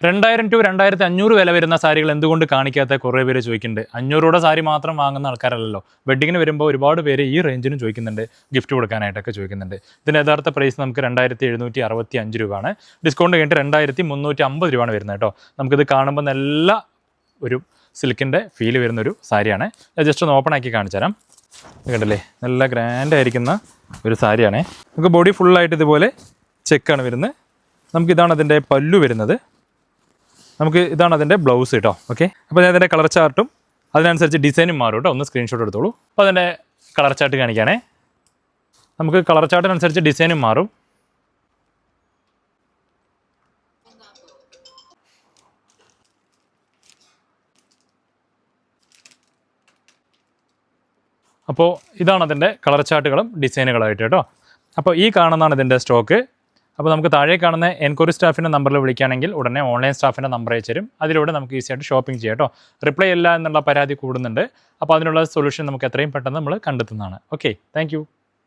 2000 to 2500 വില വരുന്ന സാരികൾ എന്തുകൊണ്ട് കാണിക്കാത്ത കുറേ പേര് ചോദിക്കുന്നുണ്ട്. 500 സാരി മാത്രം വാങ്ങുന്ന ആൾക്കാരല്ലല്ലോ. വെഡിങ്ങിന് വരുമ്പോൾ ഒരുപാട് പേര് ഈ റേഞ്ചിനും ചോദിക്കുന്നുണ്ട്, ഗിഫ്റ്റ് കൊടുക്കാനായിട്ടൊക്കെ ചോദിക്കുന്നുണ്ട്. ഇതിൻ്റെ യഥാർത്ഥ പ്രൈസ് നമുക്ക് 2765 രൂപയാണ്. ഡിസ്കൗണ്ട് കഴിഞ്ഞിട്ട് 2350 രൂപയാണ് വരുന്നത് കേട്ടോ. നമുക്കിത് കാണുമ്പോൾ നല്ല ഒരു സിൽക്കിൻ്റെ ഫീൽ വരുന്നൊരു സാരിയാണ്. ജസ്റ്റ് ഒന്ന് ഓപ്പൺ ആക്കി കാണിച്ചു തരാം. കണ്ടല്ലേ, നല്ല ഗ്രാൻഡ് ആയിരിക്കുന്ന ഒരു സാരിയാണേ. നമുക്ക് ബോഡി ഫുള്ളായിട്ട് ഇതുപോലെ ചെക്കാണ് വരുന്നത്. നമുക്കിതാണ് അതിൻ്റെ പല്ലു വരുന്നത്. നമുക്ക് ഇതാണ് അതിൻ്റെ ബ്ലൗസ് കേട്ടോ. ഓക്കെ, അപ്പോൾ ഞാൻ അതിൻ്റെ കളർ ചാർട്ടും അതിനനുസരിച്ച് ഡിസൈനും മാറും കേട്ടോ. ഒന്ന് സ്ക്രീൻഷോട്ട് എടുത്തോളൂ. അപ്പോൾ അതിൻ്റെ കളർ ചാർട്ട് കാണിക്കുകയാണേ. നമുക്ക് കളർ ചാർട്ടിനനുസരിച്ച് ഡിസൈനും മാറും. അപ്പോൾ ഇതാണ് അതിൻ്റെ കളർ ചാർട്ടുകളും ഡിസൈനുകളായിട്ട് കേട്ടോ. അപ്പോൾ ഈ കാണുന്നതാണ് ഇതിൻ്റെ സ്റ്റോക്ക്. അപ്പോൾ നമുക്ക് താഴെ കാണുന്ന എൻക്വയറി സ്റ്റാഫിൻ്റെ നമ്പറിൽ വിളിക്കുകയാണെങ്കിൽ ഉടനെ ഓൺലൈൻ സ്റ്റാഫിൻ്റെ നമ്പർ അയച്ചു തരും. അതിലൂടെ നമുക്ക് ഈസിയായിട്ട് ഷോപ്പിംഗ് ചെയ്യാം കേട്ടോ. റിപ്ലൈ ഇല്ല എന്നുള്ള പരാതി കൂടുന്നുണ്ട്. അപ്പോൾ അതിനുള്ള സൊല്യൂഷൻ നമുക്ക് എത്രയും പെട്ടെന്ന് നമ്മൾ കണ്ടെത്തുന്നതാണ്. Okay, thank